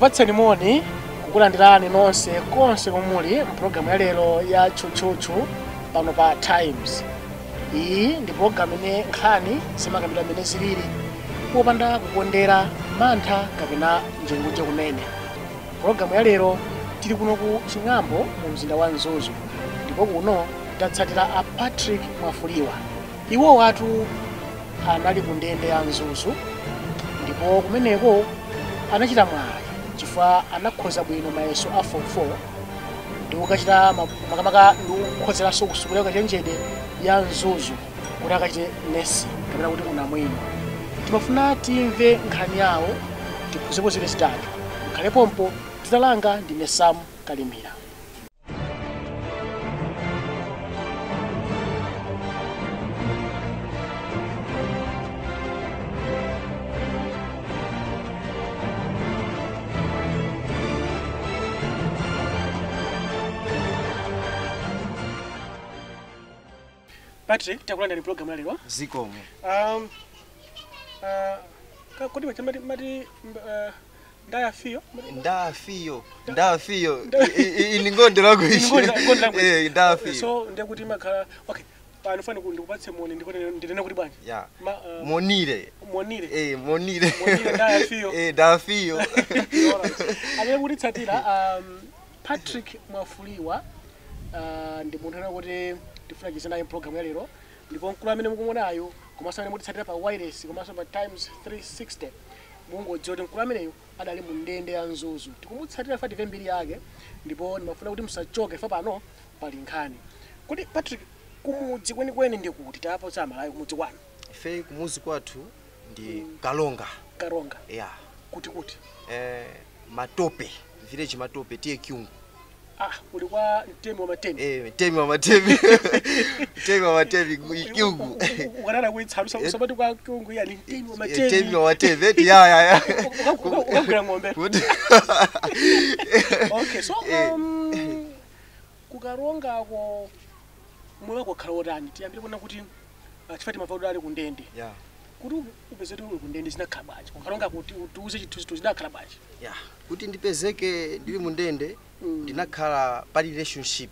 Tikupatseni moni kukulandirani nonse konse komuli mpulogalamu ya lero ya Chuchuchu pano pa Times. Iyi ndi pulogalamu ine nkhani zimakambidwa mmene zilili popanda kukondera mantha kapena njengunje kumene. Pulogalamu ya lero tili kuno ku Ching'ambo mu mzinda wa Nzuzu, ndipo kuno tatsatira a Patrick Mwafuliwa. Iwo watu anali ku ndende ya Nzuzu, ndipo kumeneko anachita mwayi chifukwa anakhoza bwino mayeso a form 4 ndi ukachita makamaka ndi ukhozeranso kusukula kachenjede ya Nzuzu kuti akachite nesi kapena kuti unamwino. Timafuna timve nkhani yawo tiphuzepo zile zitatu. Mkhalepompo titalanga ndine Sam Kalimira. Patrick, takulanda ni programu lero. Zikomo. Kodi mati ndafiyo. Ini ngonde lako ishi. Ndafiyo. So ndiye kuti makhala okay. Panofana ndikupatse moni ndinena kuti bwanji. Yeah. Monire. Monire. Monire ndafiyo. Ndafiyo. Ale kuti tsatira Patrick Mwafuliwa ndi munthu anakuti tifuna chizana program ya lero, ndipo mkulu amene mukumuonayo komanso amene mutitsatira pa wireless komanso pa Times 360 mungodziwa kuti mkulu ameneyo adali mu ndende ya Nzuzu. Tikumutsatira fati vembiri yake, ndipo ndimafuna kuti musachoke fa pano pali nkhani. Kuti Patrick, kumudzi kwenikweni ndi kuti tapo samalayo kumudzi kwanu? Ife kumudzi kwathu ndi Kalonga. Kalonga. Yeah. Kuti. Matope, village Matope tiye Kyungu. Uli kwa Mtemi wa Matemi. Mtemi wa Matemi. Mtemi wa Matemi Kyungu. Ukanana kuitsalusa usabati kwa Kyungu ya Mtemi wa Matemi. Mtemi wa Matemi. Ya. Ukagula ng'ombe. Okay, so kukaronga ko moyo wako khalotani. Tiyambire kuona kuti chifati mavaudo ali ku ndende. Yeah. Kuti upezeke uli ku ndende zinakhala bwanji. Kukaronga kuti utuze chithu zinakhala bwanji. Yeah. Kuti ndipezeke ndili mu ndende ndinakhala pa relationship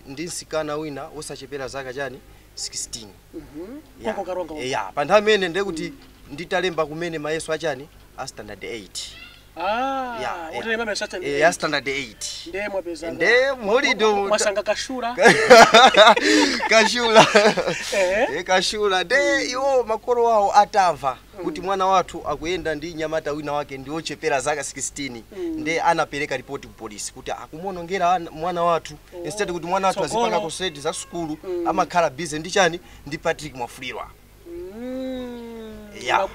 ndi nsikana wina osachepera zaka chani 16. Koko karonga. Yeah, pa nthawi imene ndiye kuti nditalemba kumene mayeso achani a standard 8. Utelemba mayeso achani. Ya standard 8. Ndiye mwapeza. Ndiye molido mwasanga kashura. Kashura. Kashura de iwo makolo wao atamva kuti mwana wathu akuyenda ndi nyamata wina wake ndi ochepera zaka 16. Ndiye anapereka report ku polisi kuti akumonongera mwana wathu instead kuti mwana wathu azipanga ku side za school amakhala busy ndi chani ndi Patrick Mwafuliwa.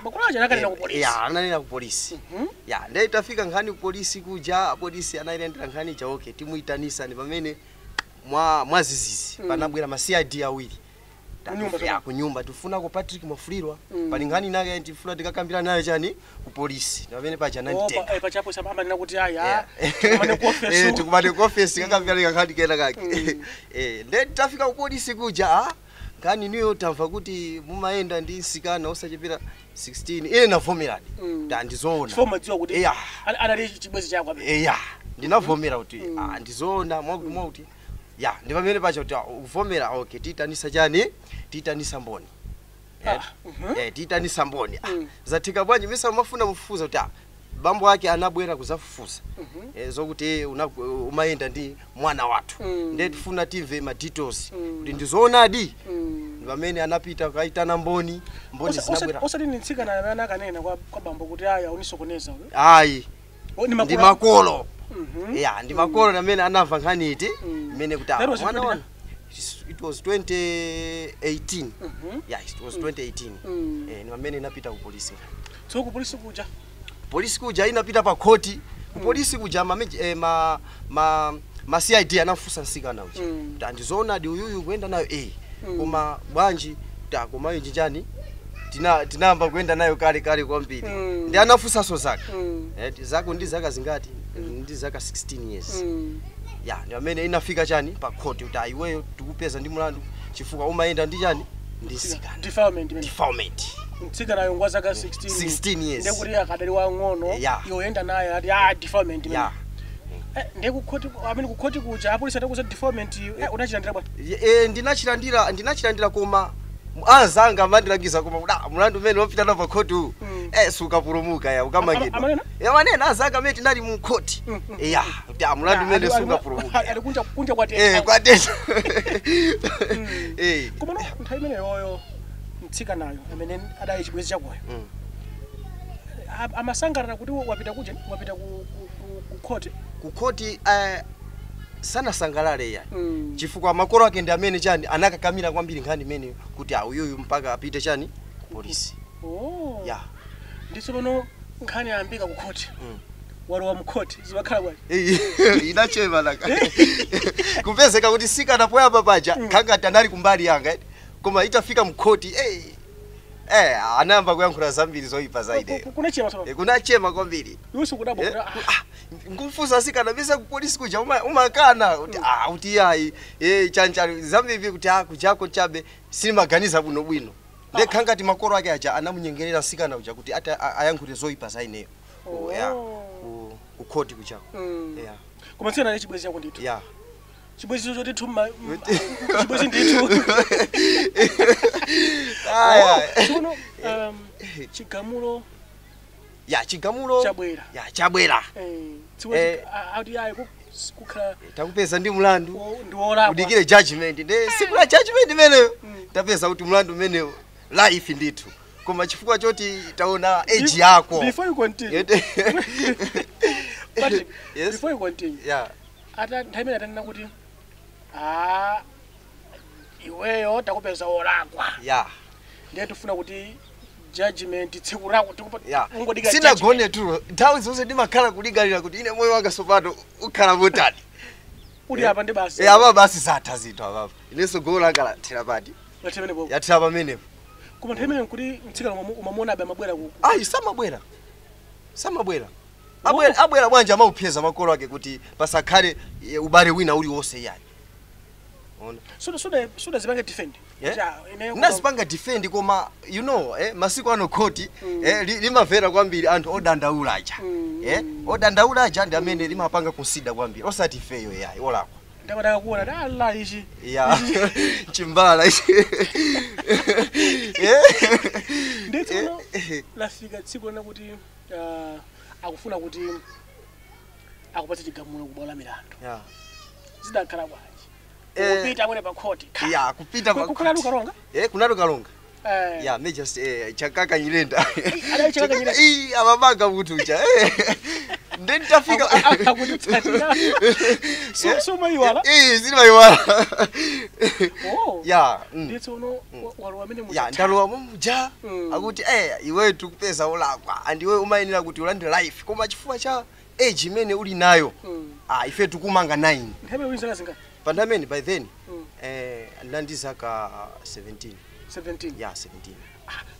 Makulaje nakanena ku polisi. Ananena ku polisi. Ndiye itafika nkhani ku polisi kuja, polisi anayendera nkhani cha okay timuitanisa ndi pamene mwazizizi panabwera ma CID awiri. Kunyumba tufuna ko Patrick Mwafuliwa pali nkhani nake tifuna tikakambira nayo chani ku polisi pamene paja ananditenga. Pachapo samba nena kuti aya tikumane ku office. Tikumane ku office kakambira nkhani kena kake. Ndiye tafika ku polisi kuja kani niyo tamva kuti mumaenda ndi nsikana osachepera 16 navomeradi ndizona fomadziwa kuti anali chibwezi chako abe ndinavomera kuti ndizona mwakuti ndi pamene pacha kuti uvomera okay titanisa chani titanisa mboni titanisa mboni zathika bwanji misa mafuna mufufuza kuti bambo wake anabwera kuzafufuza zokuti umayenda ndi mwana wathu ndiye tifuna timve ma details kuti ndizoonadi pamene anapita kaitana mboni zinabwera osati nitsika na anakanena kwa bambo kuti aya unisokoneza ayi ndi makolo ndi makolo amene anamva nkhani iti imene kuti mwana wana it was 2018 it was 2018 ni pamene inapita ku polisi. So ku polisi kuja inapita pa koti ku polisi kuja ma CID anafusa nsikana uja ndizoona di uyuyu kuenda nayo koma bwanji koma ichi chani tinamba kuenda nayo kale kwambiri ndi anafusa so zaka zako ndi zaka zingati ndi zaka 16 years ndi amene inafika chani pa court kuti iweyo tikupeza ndi mlandu chifukwa umayenda ndi chani ndi nsikana defilement mtsikana yongwa zaka 16 years ndekuti akadali wang'ono yoyenda naye ati defilement ndekukhoti amene kukhoti kuja apolisi atakuza defilement unachilandira bwana ndinachilandira koma anzanga amandilangiza koma mulandu umene wopita nawo pa khoti uwu sukapulumuka ya ukamangidwa manena anzanga amene tinali mu khoti mulandu umene sukapulumuka ali kunja kwatesa kwatesa koma no nthawi imeneyoyo mtsikanayo amene adali chibwezi chakoyo amasangalala kuti wapita kuja wapita ku khoti sanasangalale ya chifukwa makolo ake ndi amene chani anakakamira kwambiri nkhani imene kuti uyuyu mpaka apite chani polisi ndiso pano nkhani yayambika ku khoti walowa mu khoti zimakhala bwanji inachema laka kupezeka kuti sikanapoyamba paja khangati anali kumbali yanga koma itafika mu khoti anayamba kuyankhula zambiri zoyipa zaide kunachema kwambiri ngufuza sikana besa ku polisi kuja umakana uti yayi chanchali zambiri kuti kujako chabe silimaganiza bwino ndekhangati makolo ake aja anamunyengerera sikana uja kuti ayankhule zoyipa zaineyo ku khoti kuchako koma tsena ne chibwezi chako ndithu chibwezi choti thuma chibwezi ndithu tsono chigamulo chigamulo chabwera ati ayi kukhala takupeza ndi mlandu udikire judgment nde sikula judgment imeneyo tapeza kuti mlandu umeneyo life ndithu koma chifukwa choti taona age yako before you continue before you continue ata nthawi atanena kuti iweyo takupeza olakwa ndiye tufuna kuti judgment tsiku lako ungodika sinagone tu nthawi zonse ndimakhala kulingalira kuti ine moyo wanga sopato ukhala motani uli apa ndi basi apa basi zatha zinthu apapa inenso golo langa lathera pati yathera pamenepo koma nthawi imene kuti mtsikana umamona abe amabwera ku samabwera abwera bwanja amaupeza makolo ake kuti pasakhale ubale wina uli wonse yani suda zipanga defend nasipanga defend koma you know masiku ano khoti limavera kwambiri anthu odandaula aja odandaula aja ndi amene limapanga consider kwambiri osati feyo yayi olakwa ndakataka kuona dala ichi chimbala ichi nditsono lafika tsiku lina kuti akufuna kuti akupatse chigamulo kubwalo la milandu zidakhala bwanji kupita mwene pa khoti kupita pa khoti kalonga kunalokalonga major chakaka nyirenda amabanga mutucha then tafika akutitsatira so mayiwala zilimayiwala nditsono walowa amene ndalowa muja akuti iweyo tikupeza olakwa and iwe umayenera kuti ulandire life koma chifukwa cha age imene uli nayo ife tikumanga 9 nthawi winzaka zingati pandamene by then ndandizaka 17 17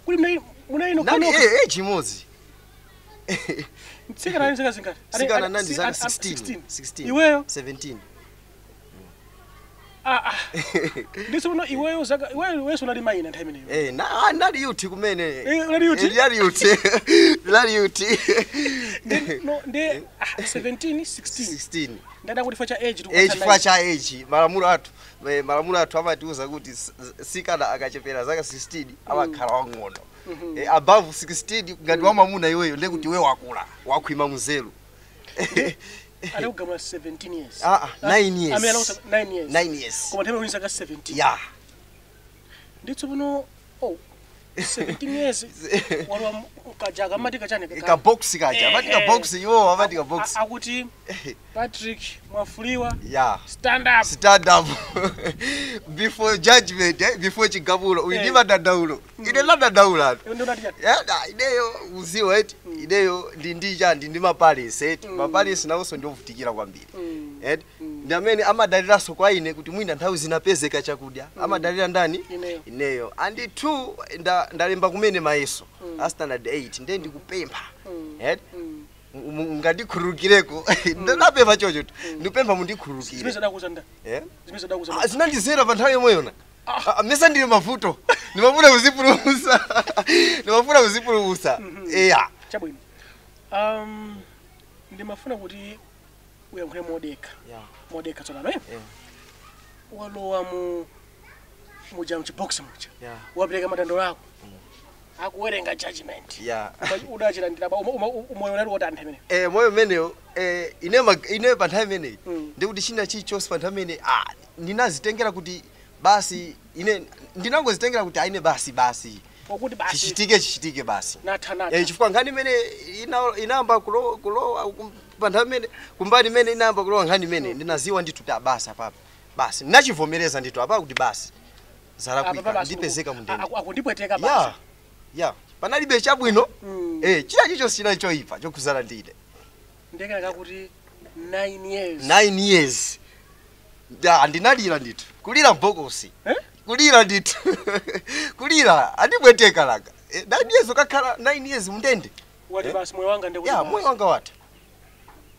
kuli munaino kana age imodzi mtsikana zaka zingati sikana ndandizaka 16 iweyo 17 nditsono iweyo zaka iweyo unali maina nthawi imeneyo nali yuthi kumene unali yuthi nali yuthi nde 17 16 ndada kuti facha age chifukwa cha age malamulo athu amatiuza kuti sikana akachepera zaka 16 amakhala wang'ono above 16 ngati wamamuna iweyo ndekuti iwe wakula wakhwima muzelu anakugamula 17 years 9 years amela 9 years koma nthawi winzaka 17 nditsono 17 years walwa kajaga amati kachane ka box kaja amati ka box iwo amati ka box akuti Patrick Mwafuliwa stand up before judgment before chigamulo uyidiva dadaulo ine la dadaulo ideyo uziwa eti ideyo ndi mapalisi eti mapalisi nawonso ndiovutikira kwambiri eti ndi amene amadaliraso kwa ine kuti mwina nthawi zinapezeka chakudya amadalira ndani ineyo and 2 ndalemba kumene mayeso a standard 8 ndiye ndikupempha eti ngadikhurukireko ndapempha chocho ndipempha mundikhurukire zinandizera pa nthawi yomweyona mesa ndili mavuto ndimafuna kuzipulumusa uzipulumusa eya chabwino ndimafuna kuti uyankhule modeka modeka tsopano walowa muja mchibox muja wapereka madandolo ako akuwerenga judgment udachira ndira umoyo unali wotantha imene moyo umeneyo ine pa nthawi imeneyi ndikuti china chilichonse pa nthawi imeneyi ndinazitengera kuti basi ine ndinangozitengera kuti aine basi chichitike basi chifukwa nkhani imene inamba kulowa pa nthawi imene kumbali imene inamba kulowa nkhani imene ndinaziwa ndithu kuti basi apapa basi ndinachivomereza ndithu apapa kuti basi zalakwika ndipezeka mundende akundipweteka basi panalibe chabwino china chilichonse chinali choyipa chokuzala ndine ndekeka kuti 9 years ndinalira ndithu kulira mbokosi kulira ndithu kulira andipweteka langa 9 years ukakhala 9 years mundende wati basi moyo wanga ndikuti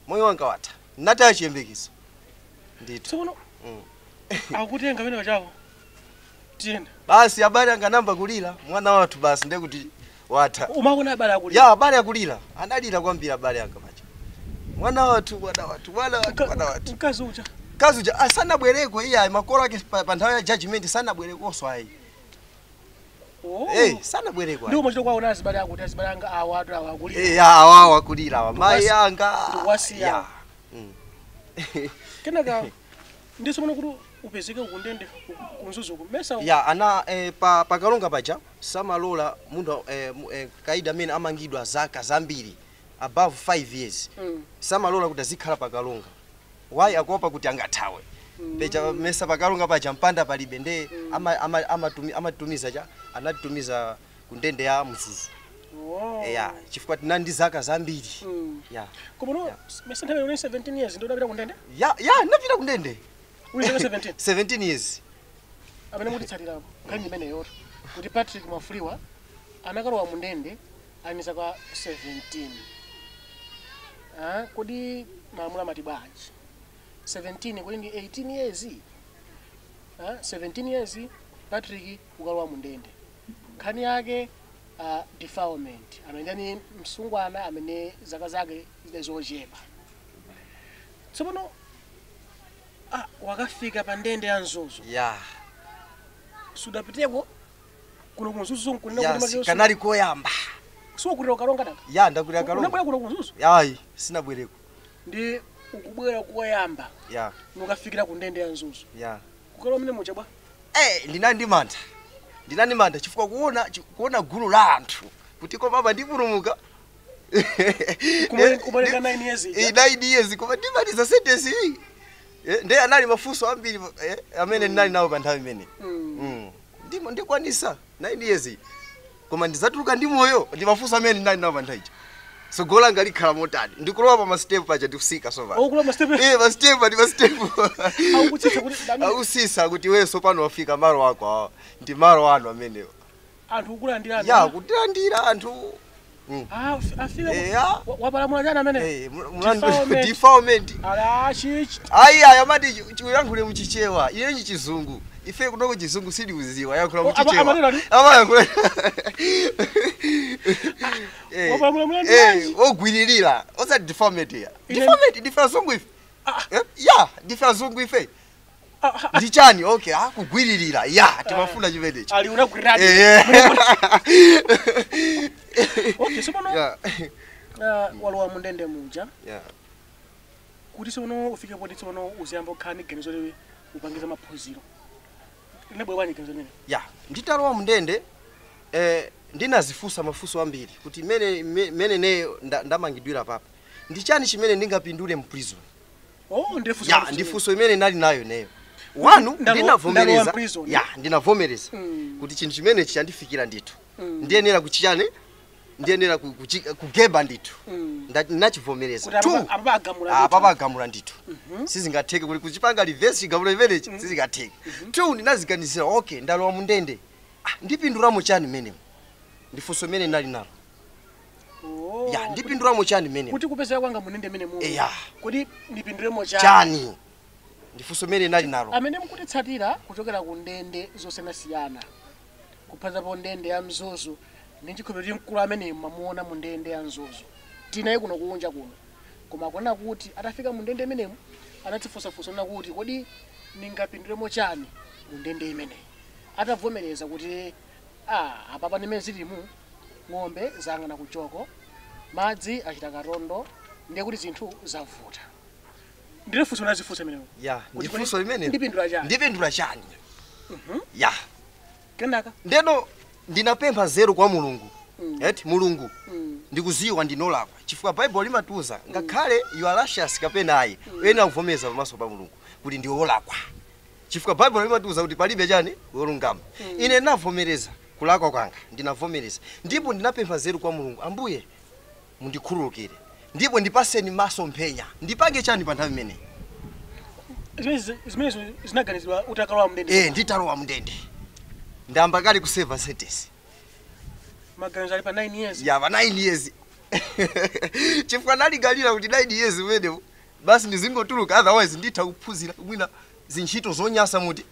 moyo wanga wata nataya chiyembekezo ndithu tsono akutenga pene chako tienda basi abale anganamba kulira mwana wathu basi ndekuti wata umaona abale akulira abale akulira analira kwambira abale anga pacha mwana wathu mkazi uja asanabwereko iye makolo ake pa nthawi ya judgment sanabwerekonso ayi sanabwereko ndio machito kwaona azibale akuti azibale anga awatu akulira awawa akulira mai anga wasiya kenaka ndiso mwana kuti upezeke ukundende kunzuzu kumesa ana pa kalonga paja samalola munthu kaida amene amangidwa zaka zambiri above 5 years samalola kuti azikhala pa kalonga why akuopa kuti angathawe pecha mesa pa kalonga paja mpanda palibe nde amatumiza anatumiza kundende ya mzuzu chifukwa tinandi zaka zambiri komono mesa nthawi yone 17 years ndio ndapita kundende ndapita kundende uli 17 years amene mutitsatirapo nkhani imene yoto kuti Patrick Mafuliwa anakalowa mundende anisa kwa 17 kodi maamula mati bwanji 17 kuli ndi 18 years 17 years Patrick ukalowa mundende nkhani yake defilement amene msungwana amene zaka zake zizochepa tsopano wakafika pa ndende ya Mzuzu sudapiteko kuno kunzuzu nkunena kuti kanali koyamba so kulira kalonga daka ndakulira kalonga unabwera kuno kunzuzu sinabwereko ndi ukubwera koyamba nukafikira ku ndende ya Mzuzu kukalo mene mucha bwa ndinandi mantha chifukwa kuona gulu la anthu kuti koma ndipulumuka kumaleka 9 years 9 years koma ndimaliza sentence iyi nde anali mafunso ambiri amene ndinali nawo pa nthawi imene ndikwanisa 9 years koma ndizatuluka ndi moyo ndi mafunso amene ndinali nawo pa nthawi ichi so gola ngalikhala motani ndikulowa pa mastep paja ndikusika so basi okulowa mastep mastep ausisa kuti weso pano wafika malo wako ndi malo anu amenewo anthu ukulandira kutilandira anthu afika wapalamula jana amene defilement ayi amati chiyankhule muchichewa iye chizungu ife kunoko chizungu sidi uziwa yankula muchichewa amayankhula ogwiririra osa deformity ya deformity zungu ife zungu ife ndichani kugwiririra timafuna chimenechi ali unagwiriraje sono walowa mundende muja kuti sono ufike poti sono uziyamba kukhani ganizo lewe upangiza maphunziro ndinabwewani ganizo limene nditalowa mundende ndinazifusa mafunso ambiri kuti mene neyo ndamangidwira papa ndichani chimene ndingapindule mu prison ndifunso imene nali nayo neyo wanu ndinavomereza kuti chinthu chimene chandifikira ndithu ndiyenera kuchichane ndiyenera kugeba ndithu ndinachivomereza apapa agamula ndithu sizingatheke kuti kuchipanga reverse chigamulo imenechi sizingatheke ndinaziganizira ndalowa mundende ndipindulamo chani menemo ndifunso imene nali nalo ndipindulamo chani menemo kuti kupezeka kwanga mundende menemo kuti ndipindulemo chani ndifunso imene nali nalo amene mukutitsatira kuchokera ku ndende zosiyanasiyana kuphazapo ndende ya Mzuzu ninchikhopera mkulu amene mamuona mu ndende ya Nzuzu tinaye kuno kunja kuno koma kuona kuti atafika mu ndende imenemo anatsifusafusa na kuti kodi ningapindulemo chani mu ndende imeneyi atavomereza kuti apa pamene zilimu ng'ombe zang'ana kuchoko madzi achita karondo ndiye kuti zinthu zavuta ndirefuso nazifusa imeneyo ya ndifunso limene ndipindula chani ya kenaka ndeno ndinapempha nzeru kwa mulungu eti mulungu ndikuziwa ndinolakwa chifukwa Bible limatuza ngakhale you are righteous kapena ayi ena uvomeza pamaso pa mulungu kuti ndi olakwa chifukwa Bible limatuza kuti palibe chani wolungama ine ndinavomereza kulakwa kwanga ndinavomereza ndipo ndinapempha nzeru kwa mulungu ambuye mundikhululukire ndipo ndipaseni masomphenya ndipange chani pa nthawi imeneyi zimene zinaganizidwa utakalowa mndende nditalowa mndende ndamba kale kuseva sentence maganizo ali pa 9 years ya pa 9 years chifukwa naligalira kuti 9 years umenewo basi ndizingotuluka otherwise nditha kuphunzira mwina zintchito zonyasa muti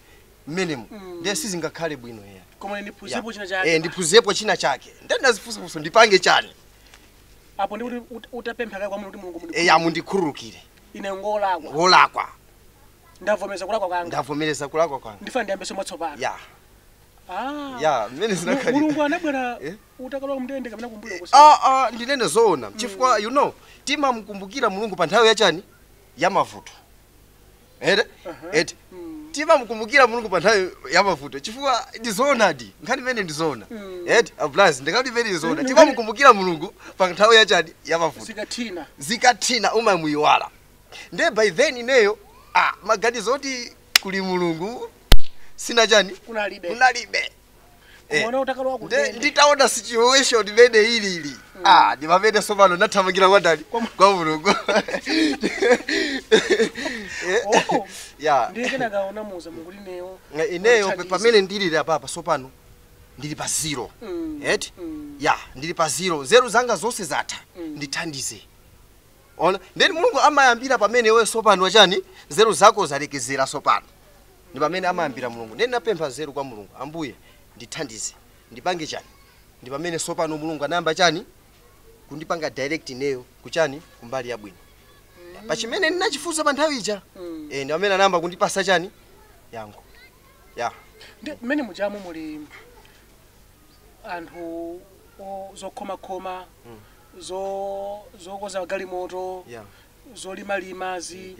mmenemo ndiye sizingakhale bwino ya koma ndiphunzepo china chake ndiphunzepo china chake ndazifunsafunso ndipange chani apo ndi kuti utapempha kale kwa mulungu mulungu ya mundikhululukire ine ngolakwa wolakwa ndavomereza kulakwa kwanga ndavomereza kulakwa kwanga ndifana ndiyambeso mwatsopano ya ya mmene zinakhali mulungu anabwera utakalowa mndende kapena kumbuyo kusi ndinene zoona chifukwa you know timamkumbukira mulungu pa nthawi yachani ya mavuto timamkumbukira mulungu pa nthawi ya mavuto chifukwa ndizoonadi nkhani imene ndizoona ablazi ndikati imene ndizoona timamkumbukira mulungu pa nthawi yachani ya mavuto zikathina umamuyiwala ndiye by then ineyo maganizo oti kuli mulungu sina chani kunalibe Mwana utakalowa kundende nditaona situation imene ili ndi pamene sopano nathamangira kwa ndani kwa mulungu ndiye kena kaona muza munguli ineyo pamene ndilili apapa sopano ndili pa zero ndili pa zero nzeru zanga zonse zatha ndithandize ona ndeni mulungu amayambira pamene wewe sopano wachani nzeru zako zalekezera sopano ndi pamene amayambira mulungu ndeni napempha nzeru kwa mulungu ambuye ndithandize ndipange chani ndi pamene sopano mulungu anayamba chani kundipanga direct ineyo kuchani kumbali yabwino pa chimene ndinachifunsa pa nthawi ija ndi pamene anayamba kundipasa chani yango ndi mmene mujamu muli anthu zokhoma zokoza galimoto zolimazi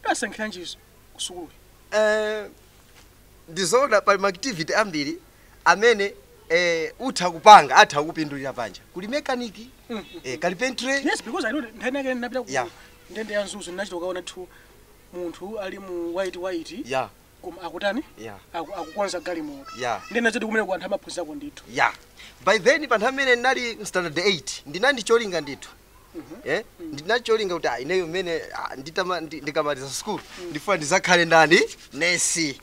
tasankhira njizo kusukulu ndizoona pali activity ambiri amene utha kupanga atha kupindulira panja kuli mekaniki carpentry yes because I know ndanake napita ku ndende ya Nzuzu ndinachita kaona tu munthu ali mu white koma akutani akukonza galimoto ndene zoti kumene ku anthu amaphunzira ko ndithu by then pa nthawi imene ndinali standard 8 ndinandi cholinga ndithu ndinacholinga kuti ineyo mmene ndikamaliza school ndifuna ndizakhale ndani nesi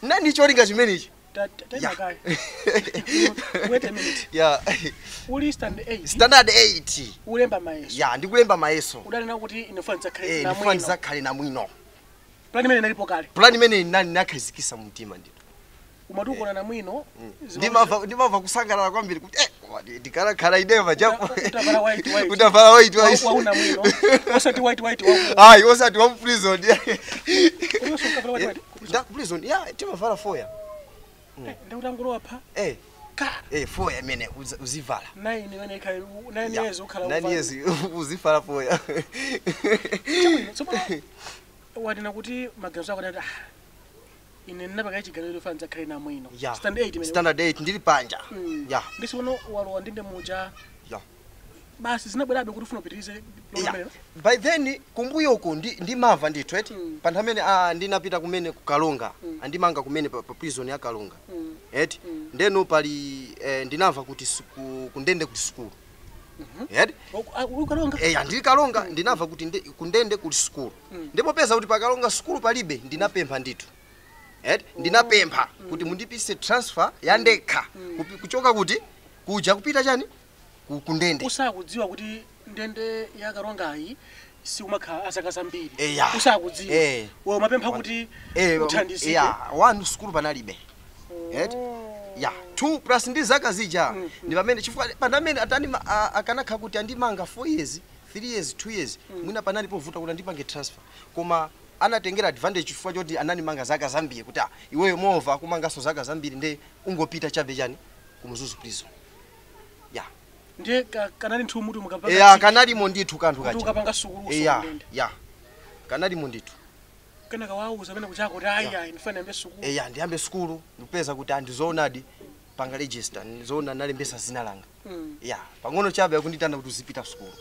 nani cholinga chimenechi wait a minute uli standard 8 ulemba mayeso ndikulemba mayeso udalina kuti inofanza khale na mwino plan imene nalipo kale plan imene nani nakhazikisa mtima ndito umatukona na mwino ndimava kusangalala kwambiri kuti ndikala ineyo majabu utavala white wauna mwino osati white osati wa prison prison timavala foya ndautangulowa pha foya imene uzivala 9 years ukhala 9 years uzivala foya wadina kuti maganizo ako ndati ine ndinapaka chiganiro fanza khale na mwino standard 8 ndili panja ndisiwono walowa ndinde muja basi zinabwerabe kuti ufuna upitirize by then kumbuyoko ndimava ndithu pa nthawi imene ndinapita kumene kukalonga andimanga kumene pa prison ya kalonga ndeno pali ndinamva kuti kundende kuti sukulu ndili kalonga ndinamva kuti kundende kuti sukulu ndipo peza kuti pakalonga sukulu palibe ndinapempha ndithu ndinapempha kuti mundipise transfer ya ndekha kuchoka kuti kuja kupita chani kundende usakudziwa kuti ndende ya kalongayi siumakhala azaka zambiri usakudziwa wewe mapempha kuti uthandizike wanu sukulu panalibe ya 2 plus ndi zaka zija ndi pamene chifukwa panamene atani akanakha kuti andimanga 4 years 3 years 2 years mwina panali povuta kuti ndipange transfer koma anatengera advantage chifukwa choti ananimanga zaka zambiri kuti iweyo mova kumangaso zaka zambiri nde ungopita chabe chani kumuzuzu prison ya ndiye kanali nthu mutu mukapanga ya kanalimo ndithu kanthu kacha ukapanga sukulu ya kanalimo ndithu kana kawauza pena kuchako kuti aya ndifana ndiyambe sukulu ya ndiyambe sukulu ndipeza kuti andizoonadi panga register ndizoona nalembesa zina langa ya pang'ono chabe akunditanda kuti uzipita sukulu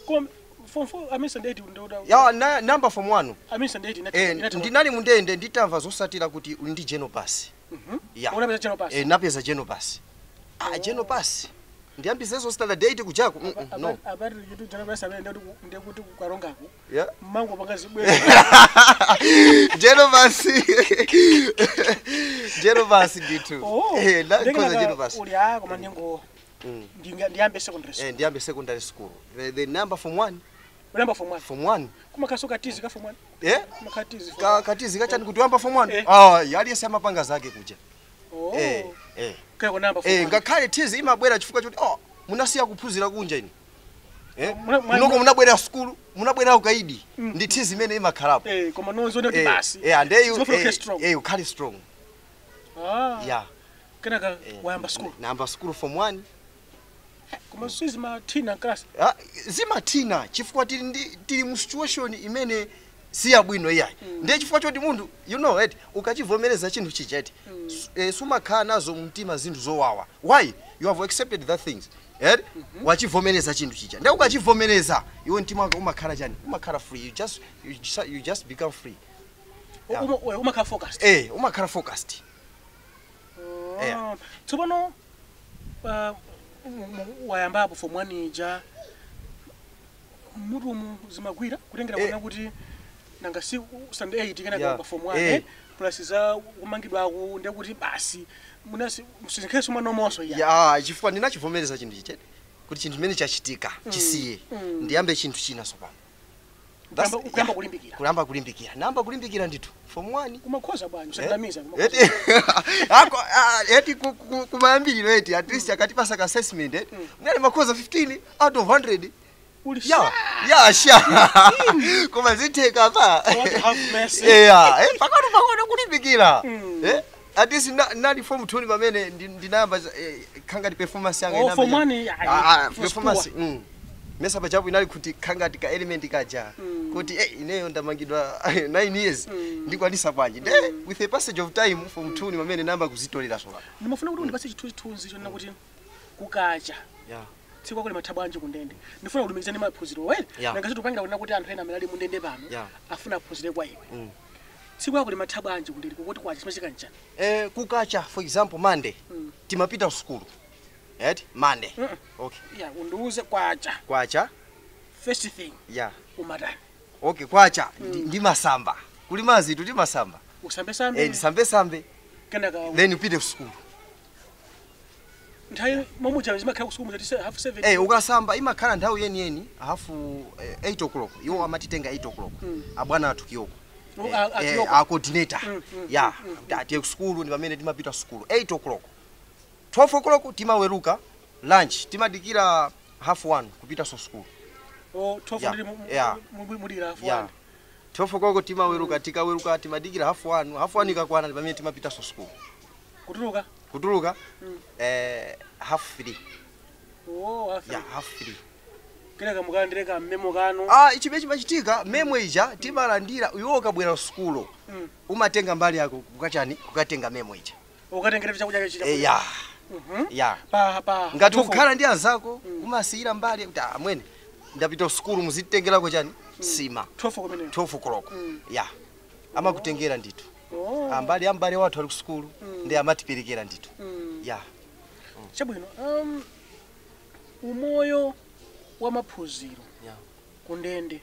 koma form 4 amisa ndeti ndoda ya number form 1 amisa ndeti ndinali mundende nditamva zosatira kuti uli ndi general pass ya unapeza general pass napeza general pass general pass ndiyambizezo standard 8 kujako no abari kitu general pass amene ndiye kuti kukarongako yeah mango pangazibwe general pass nditu la koza general pass uli koma ndingo ndiyambe secondary school ndiyambe secondary school the number form 1 Remember form 1 kuma kasoka tizi ka form 1 kuma katizi katizi kachani kuti wamba form 1 yali yese amapanga zake kuja kaya ko number form ngakhale tizi imabwera chifukwa choti munasiya kuphunzira kunja ine munoko munabwera school munabwera ukaidi ndi tizi imene imakhalapo koma nozo ndi basi and ukhali strong yeah kenaka wayamba school namba school form 1 koma sizi mathina class zimathina chifukwa tili mu situation imene siya bwino iyayi ndiye chifukwa choti munthu you know it ukachivomereza chinthu chichati sumakhala nazo mtima zinthu zowawa why you have accepted that things wachivomereza chinthu chicha ndiye ukachivomereza iwe mtima wako umakhala chani umakhala free you just become free umakhala focused umakhala focused tsopano wayambapo form 1 ija mutu zimagwira kutengera kuona kuti nanga si standard 8 kana kwa form 1 plus za kumangidwako ndiye kuti basi munasi msinkheso mwana moso ya chifukwa ndinachivomereza chinthu chichete kuti chinthu chimene chachitika chisiye ndiyambe chinthu china sopano kulamba kulimbikira namba kulimbikira ndithu form 1 kumakhoza bwanyu usadamiza eti kumayambiriro eti at least akatipasa ka assessment mnali makhoza 15 out of 100 ya sha koma zitheka pa pakati kulimbikira at least nali form 2 pamene ndinayamba khanga di performance yanga form 1 performance mesa pachapo inali kuti khanga tika element kaja kuti ineyo ndamangidwa 9 years ndikwanisa bwanji with the passage of time from 2 pamene namba kuzitolera sola ndimafuna kuti undipase chithunzi chona kuti kukacha tsiku akole mathabwanje kundende ndifuna kulimizana maphunziro wena ngaziti upangira kuna kuti anthu ena amelali mundende pano afuna kuphunzire kwa iwe tsiku akole mathabwanje kundende kuti kwacha chimachika njani kukacha for example Monday timapita school Monday okay unduze kwacha first thing umatani okay kwacha ndi masamba kuli mazitu ndi masamba usambe sambe then upite school nthawi momuja zimakhala kusukuma kuti half 7 ukasamba imakhala nthawi yeni half 8 o'clock iwo amatitenga 8 o'clock abwana athu kiyoko a coordinator atiye school ndi pamene timapita school 8 o'clock 12 o'clock timaweruka lunch timadikira half 1 kupita school 12 mudira half 1 12 o'clock timaweruka tikaweruka timadikira half 1 ikakwana ndi pamene timapita school kutuluka half 3 half 3 kenaka mukalandireka memo kanu ichibe chimachitika memo ija timalandira iwo kabwera school umatenga mbali yako kukatenga memo ija ukatengera chakudya chicha ngati ukhala ndi anzako umasiyira mbali kuti amwene ndapita school muzitengerako chani sima 12 o'clock amakutengera ndithu ambali wathu ali ku school ndi amatiperekera ndithu chabwino umoyo wa maphunziro kundende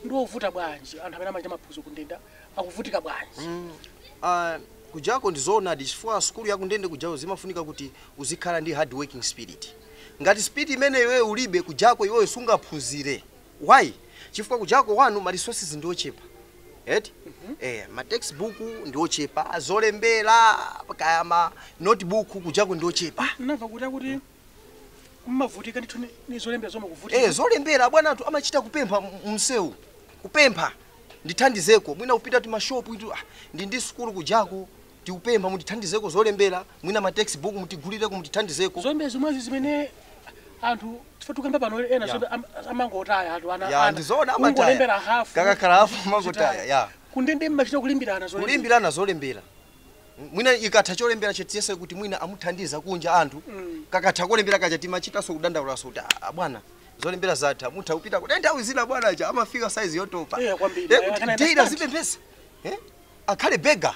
ndiovuta bwanji anthu amene amacha maphunziro kundenda akuvutika bwanji kujako ndizoona chifukwa school yakundende kujawo zimafunika kuti uzikhala ndi hard working spirit ngati spirit imene iwe ulibe kujako iwe sungaphunzire why chifukwa kujako wanu ma resources ndiochepa eti ma textbook ndiochepa zolembera kaya ma notebook kujako ndiochepa nava kuti mmavutika ndithu ni zolembera zoma kuvutika zolembera bwana anthu amachita kupempha msewu kupempha ndithandizeko mwina kupita ti mashopu itu ndi sukulu kujako tiupempha mutithandizeko zolembera mwina ma textbook mutigulireko mutithandizeko zolembera zimwezi zimene anthu tifatukamba pano ena zobe amangotaya anthu ana ndizona amataya hafu kakakhala hafu mangotaya ya kundende mmachita kulimbirana zolembera mwina ikatha cholembera chetiyese kuti mwina amuthandiza kunja anthu kakatha kolembera kaja timachitanso kudandaula kuti bwana zolembera zatha mutha kupita kuti nthawi zina bwana aja amafika size yotopa data zipempesa akhale bega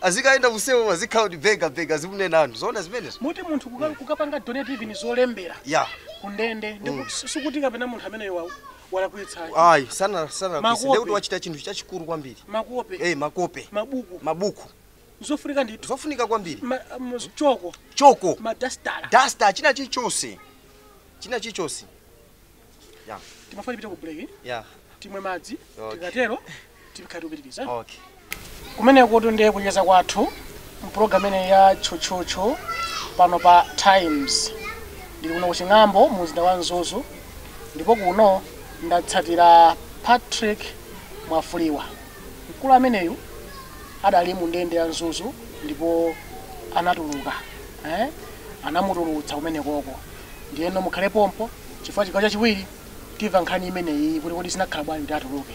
azikaenda kusewu azikhaudi bega zimunena anthu zona zimenezo muti munthu kukapanga donate even zolembera kundende ndikusukuti kapena munthu amene walakwitsa ayi sana kuti wachita chinthu chachikulu kwambiri makope mabuku zofunika ndithu zofunika kwambiri choko duster china chichonse timafuna tipite ku break timwe madzi tikatero tikhati kupitiriza kumene kuti ndiye kucheza kwathu mpulogalamu imene ya chuchuchu pano pa Times ndili kuno kuching'ambo muzinda wa Nzuzu ndipo kuno ndatsatira Patrick Mwafuliwa mkulu ameneyu adali mu ndende ya Nzuzu ndipo anatuluka anamutulutsa kumene koko ndiyeno mukhale pompo chifukwa chigawo chachiwiri timva nkhani imeneyi kuti sinakhala bwanji kuti atuluke